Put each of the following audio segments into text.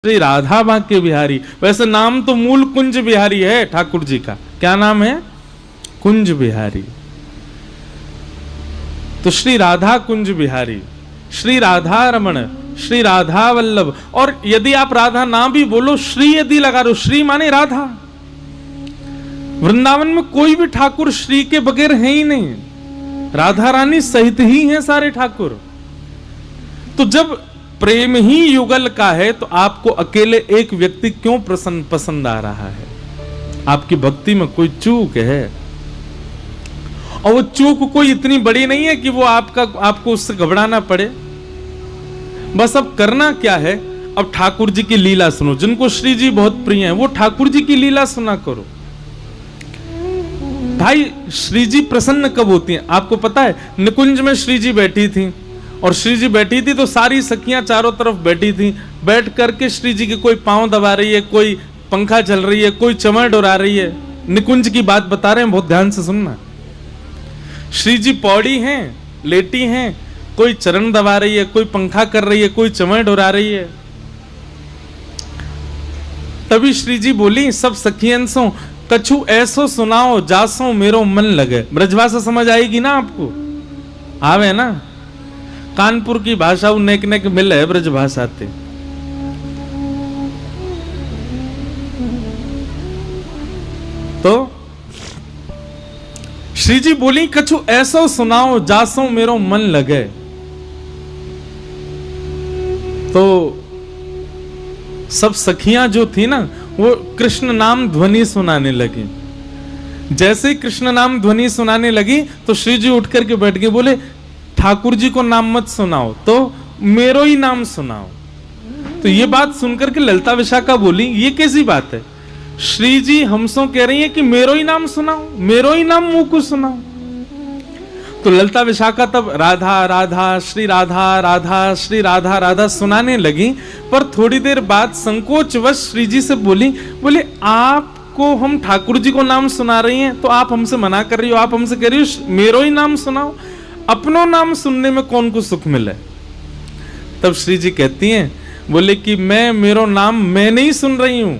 श्री राधा भाग्य बिहारी। वैसे नाम तो मूल कुंज बिहारी है ठाकुर जी का। क्या नाम है? कुंज बिहारी। तो श्री राधा कुंज बिहारी, श्री राधा रमण, श्री राधा वल्लभ। और यदि आप राधा ना भी बोलो, श्री यदि लगा दो, श्री माने राधा। वृंदावन में कोई भी ठाकुर श्री के बगैर है ही नहीं, राधा रानी सहित ही हैं सारे ठाकुर। तो जब प्रेम ही युगल का है तो आपको अकेले एक व्यक्ति क्यों पसंद आ रहा है? आपकी भक्ति में कोई चूक है, और वो चूक कोई इतनी बड़ी नहीं है कि वो आपको उससे घबराना पड़े। बस अब करना क्या है, अब ठाकुर जी की लीला सुनो। जिनको श्री जी बहुत प्रिय हैं वो ठाकुर जी की लीला सुना करो। भाई श्री जी प्रसन्न कब होती हैं आपको पता है? निकुंज में श्री जी बैठी थी, और श्री जी बैठी थी तो सारी सखियां चारों तरफ बैठी थी। बैठ करके श्री जी के कोई पांव दबा रही है, कोई पंखा चल रही है, कोई चमड़ डोरा रही है। निकुंज की बात बता रहे हैं, बहुत ध्यान से सुनना। श्री जी पौड़ी हैं, लेटी हैं, कोई चरण दबा रही है, कोई पंखा कर रही है, कोई चमड़ डोरा रही है। तभी श्री जी बोली, सब सखियन सो कछु ऐसो सुनाओ जासो मेरो मन लगे। ब्रजभाषा समझ आएगी ना आपको? आवे ना? कानपुर की भाषा नेक नेक मिल है ब्रजभाषा ते। तो श्री जी बोली, कछु ऐसो सुनाओ जासो मेरो मन लगे। तो सब सखियां जो थी ना, वो कृष्ण नाम ध्वनि सुनाने लगी। जैसे ही कृष्ण नाम ध्वनि सुनाने लगी तो श्री जी उठ करके बैठ के बोले, ठाकुर जी को नाम मत सुनाओ, तो मेरो ही नाम सुनाओ। तो ये बात सुनकर के ललिता विशाखा बोली, ये कैसी बात है? श्री जी हमसे कह रही है कि मेरो ही नाम सुनाओ, मेरो ही नाम मुंह को सुनाओ। तो ललिता विशाखा तब राधा राधा श्री राधा राधा श्री राधा राधा सुनाने लगी। पर थोड़ी देर बाद संकोचवश श्री जी से बोले आपको हम ठाकुर जी को नाम सुना रही हैं, तो आप हमसे मना कर रही हो, आप हमसे कह रही हो मेरो ही नाम सुनाओ। अपनो नाम सुनने में कौन को सुख मिले? तब श्री जी कहती हैं, बोले कि मेरो नाम मैं नहीं सुन रही हूं।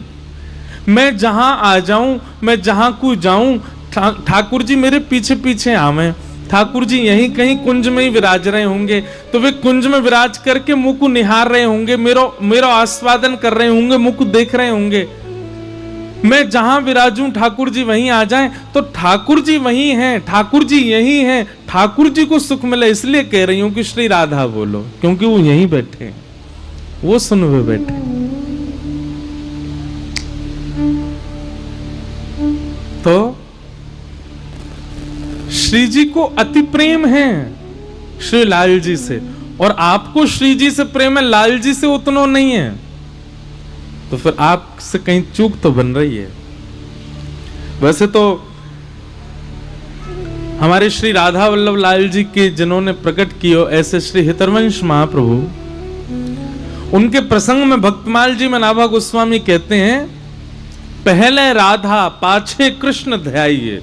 मैं जहां आ जाऊं, मैं जहां को जाऊं, ठाकुर जी मेरे पीछे पीछे आवे। ठाकुर जी यहीं कहीं कुंज में ही विराज रहे होंगे, तो वे कुंज में विराज करके मुख को निहार रहे होंगे, मेरो आस्वादन कर रहे होंगे, मुख को देख रहे होंगे। मैं जहां विराजूं ठाकुर जी वहीं आ जाएं, तो ठाकुर जी वहीं हैं, ठाकुर जी यहीं हैं, ठाकुर जी को सुख मिले। इसलिए कह रही हूं कि श्री राधा बोलो, क्योंकि वो यहीं बैठे, वो सुन हुए बैठे। तो श्री जी को अति प्रेम है श्री लाल जी से, और आपको श्री जी से प्रेम है, लाल जी से उतना नहीं है। तो फिर आपसे कहीं चूक तो बन रही है। वैसे तो हमारे श्री राधा वल्लभ लाल जी के जिन्होंने प्रकट किए, ऐसे श्री हितरवंश महाप्रभु, उनके प्रसंग में भक्तमाल जी मनाभा गोस्वामी कहते हैं, पहले राधा पाछे कृष्ण ध्याइए।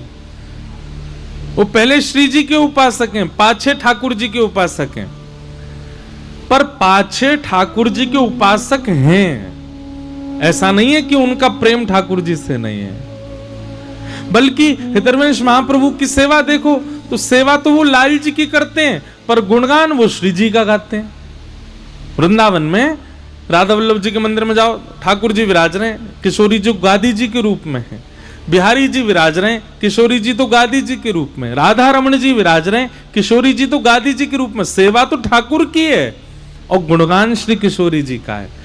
वो पहले श्री जी के उपासक हैं, पाछे ठाकुर जी के उपासक हैं। पर पाछे ठाकुर जी के उपासक हैं, ऐसा नहीं है कि उनका प्रेम ठाकुर जी से नहीं है। बल्कि हितरवंश महाप्रभु की सेवा देखो, तो सेवा तो वो लाल जी की करते हैं, पर गुणगान वो श्री जी का गाते हैं। वृंदावन में राधा वल्लभ जी के मंदिर में जाओ, ठाकुर जी विराज रहे हैं, किशोरी जी गादी जी के रूप में है। बिहारी जी विराज रहे हैं, किशोरी जी तो गादी जी के रूप में। राधा रमण जी विराज रहे हैं, किशोरी जी तो गादी जी के रूप में। सेवा तो ठाकुर की है और गुणगान श्री किशोरी जी का है।